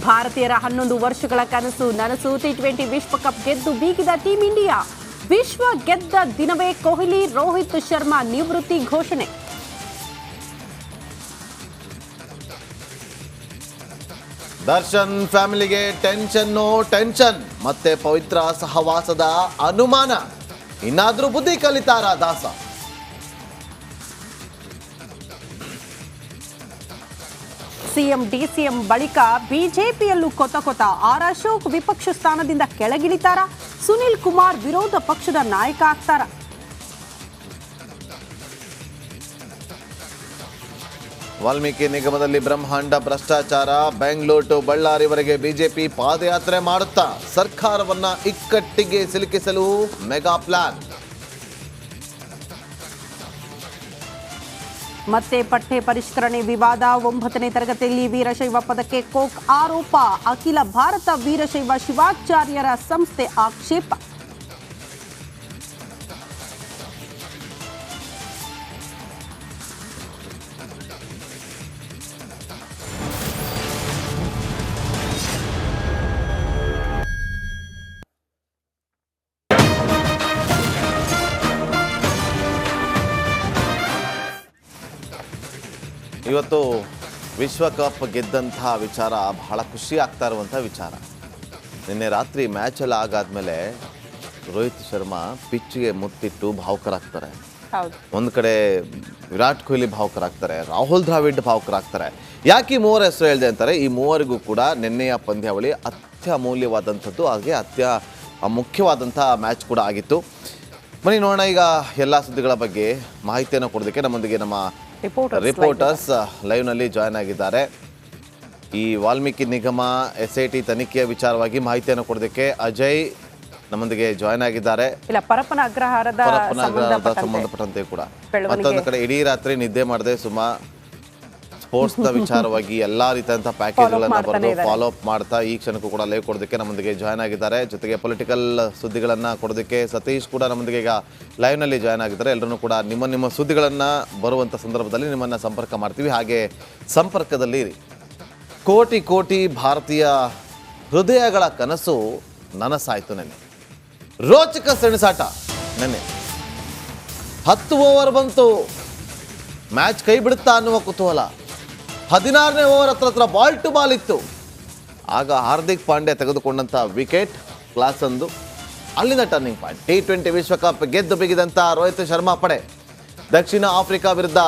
ಭಾರತೀಯರ 11 ವರ್ಷಗಳ ಕನಸು ನನಸು. ಟಿ20 ವಿಶ್ವಕಪ್ ಗೆದ್ದು ಬೀಗಿದ ಟೀಂ ಇಂಡಿಯಾ. ವಿಶ್ವ ಗೆದ್ದ ದಿನವೇ ಕೊಹ್ಲಿ, ರೋಹಿತ್ ಶರ್ಮಾ ನಿವೃತ್ತಿ ಘೋಷಣೆ. ದರ್ಶನ್ ಫ್ಯಾಮಿಲಿಗೆ ಟೆನ್ಷನ್. ಮತ್ತೆ ಪವಿತ್ರ ಸಹವಾಸದ ಅನುಮಾನ. ಇನ್ನಾದ್ರೂ ಬುದ್ಧಿ ಕಲಿತಾರ ದಾಸ? ಸಿಎಂ ಡಿಸಿಎಂ ಬಳಿಕ ಬಿಜೆಪಿಯಲ್ಲೂ ಕೊತ. ಆರ್ ಅಶೋಕ್ ವಿಪಕ್ಷ ಸ್ಥಾನದಿಂದ ಕೆಳಗಿಳಿತಾರ? ಸುನಿಲ್ ಕುಮಾರ್ ವಿರೋಧ ಪಕ್ಷದ ನಾಯಕ ಆಗ್ತಾರ? ವಾಲ್ಮೀಕಿ ನಿಗಮದಲ್ಲಿ ಬ್ರಹ್ಮಾಂಡ ಭ್ರಷ್ಟಾಚಾರ. ಬೆಂಗಳೂರು ಟು ಬಳ್ಳಾರಿವರೆಗೆ ಬಿಜೆಪಿ ಪಾದಯಾತ್ರೆ ಮಾಡುತ್ತಾ ಸರ್ಕಾರವನ್ನ ಇಕ್ಕಟ್ಟಿಗೆ ಸಿಲುಕಿಸಲು ಮೆಗಾ ಪ್ಲಾನ್. ಮತ್ತೆ ಪಠ್ಯ ಪರಿಷ್ಕರಣೆ ವಿವಾದ. 9ನೇ ತರಗತಿಯಲ್ಲಿ ವೀರಶೈವ ಪದಕ್ಕೆ ಕೋಕ್ ಆರೋಪ. ಅಖಿಲ ಭಾರತ ವೀರಶೈವ ಶಿವಾಚಾರ್ಯರ ಸಂಸ್ಥೆ ಆಕ್ಷೇಪ. ಇವತ್ತು ವಿಶ್ವಕಪ್ ಗೆದ್ದಂತಹ ವಿಚಾರ ಬಹಳ ಖುಷಿ ಆಗ್ತಾ ಇರುವಂಥ ವಿಚಾರ. ನಿನ್ನೆ ರಾತ್ರಿ ಮ್ಯಾಚ್ ಎಲ್ಲ ಆಗಾದ್ಮೇಲೆ ರೋಹಿತ್ ಶರ್ಮಾ ಪಿಚ್ಗೆ ಮುತ್ತಿಟ್ಟು ಭಾವುಕರಾಗ್ತಾರೆ. ಒಂದು ಕಡೆ ವಿರಾಟ್ ಕೊಹ್ಲಿ ಭಾವುಕರಾಗ್ತಾರೆ, ರಾಹುಲ್ ದ್ರಾವಿಡ್ ಭಾವುಕರಾಗ್ತಾರೆ. ಯಾಕೆ ಈ ಮೂವರ ಹೆಸರು ಹೇಳಿದೆ ಅಂತಾರೆ, ಈ ಮೂವರಿಗೂ ಕೂಡ ನಿನ್ನೆಯ ಪಂದ್ಯಾವಳಿ ಅತ್ಯಮೂಲ್ಯವಾದಂಥದ್ದು, ಹಾಗೆ ಮುಖ್ಯವಾದಂಥ ಮ್ಯಾಚ್ ಕೂಡ ಆಗಿತ್ತು. ಬನ್ನಿ ನೋಡೋಣ ಈಗ ಎಲ್ಲ ಸುದ್ದಿಗಳ ಬಗ್ಗೆ ಮಾಹಿತಿಯನ್ನು ಕೊಡೋದಕ್ಕೆ ನಮ್ಮೊಂದಿಗೆ ನಮ್ಮ ರಿಪೋರ್ಟರ್ಸ್ ಲೈವ್ನಲ್ಲಿ ಜಾಯ್ನ್ ಆಗಿದ್ದಾರೆ. ಈ ವಾಲ್ಮೀಕಿ ನಿಗಮ SIT ತನಿಖೆಯ ವಿಚಾರವಾಗಿ ಮಾಹಿತಿಯನ್ನು ಕೊಡೋದಕ್ಕೆ ಅಜಯ್ ನಮ್ಮೊಂದಿಗೆ ಜಾಯ್ನ್ ಆಗಿದ್ದಾರೆ. ಪರಪ್ಪನ ಅಗ್ರಹಾರದ ಸಂಬಂಧಪಟ್ಟಂತೆ ಕೂಡ ಮತ್ತೊಂದು ಕಡೆ ಇಡೀ ರಾತ್ರಿ ನಿದ್ದೆ ಮಾಡದೆ ಸುಮಾ ಸ್ಪೋರ್ಟ್ಸ್ನ ವಿಚಾರವಾಗಿ ಎಲ್ಲ ರೀತಿಯಂತಹ ಪ್ಯಾಕೇಜ್ಗಳನ್ನು ಬರೆದು ಫಾಲೋ ಅಪ್ ಮಾಡ್ತಾ ಈ ಕ್ಷಣಕ್ಕೂ ಕೂಡ ಲೈವ್ ಕೊಡೋದಕ್ಕೆ ನಮ್ಮೊಂದಿಗೆ ಜಾಯ್ನ್ ಆಗಿದ್ದಾರೆ. ಜೊತೆಗೆ ಪೊಲಿಟಿಕಲ್ ಸುದ್ದಿಗಳನ್ನು ಕೊಡೋದಕ್ಕೆ ಸತೀಶ್ ಕೂಡ ನಮ್ಮೊಂದಿಗೆ ಈಗ ಲೈವ್ನಲ್ಲಿ ಜಾಯ್ನ್ ಆಗಿದ್ದಾರೆ. ಎಲ್ಲರೂ ಕೂಡ ನಿಮ್ಮ ಸುದ್ದಿಗಳನ್ನು ಬರುವಂಥ ಸಂದರ್ಭದಲ್ಲಿ ನಿಮ್ಮನ್ನು ಸಂಪರ್ಕ ಮಾಡ್ತೀವಿ. ಹಾಗೆ ಸಂಪರ್ಕದಲ್ಲಿ ಇರಿ. ಕೋಟಿ ಭಾರತೀಯ ಹೃದಯಗಳ ಕನಸು ನನಸಾಯಿತು. ನೆನ್ನೆ ರೋಚಕ ಸೆಣಸಾಟ. ನೆನ್ನೆ 10 ಓವರ್ ಬಂತು, ಮ್ಯಾಚ್ ಕೈ ಬಿಡುತ್ತಾ ಅನ್ನುವ ಕುತೂಹಲ. 16ನೇ ಓವರ್ ಹತ್ರ ಬಾಲ್ ಟು ಬಾಲ್ ಇತ್ತು. ಆಗ ಹಾರ್ದಿಕ್ ಪಾಂಡ್ಯ ತೆಗೆದುಕೊಂಡಂಥ ವಿಕೆಟ್ ಕ್ಲಾಸ್ ಒಂದು. ಅಲ್ಲಿಂದ ಟರ್ನಿಂಗ್ ಪಾಯಿಂಟ್. ಟಿ20 ವಿಶ್ವಕಪ್ ಗೆದ್ದು ಬಿಗಿದಂಥ ರೋಹಿತ್ ಶರ್ಮಾ ಪಡೆ ದಕ್ಷಿಣ ಆಫ್ರಿಕಾ ವಿರುದ್ಧ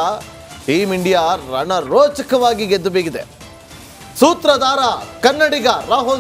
ಟೀಂ ಇಂಡಿಯಾ ರಣರೋಚಕವಾಗಿ ಗೆದ್ದು ಬಿಗಿದೆ. ಸೂತ್ರಧಾರ ಕನ್ನಡಿಗ ರಾಹುಲ್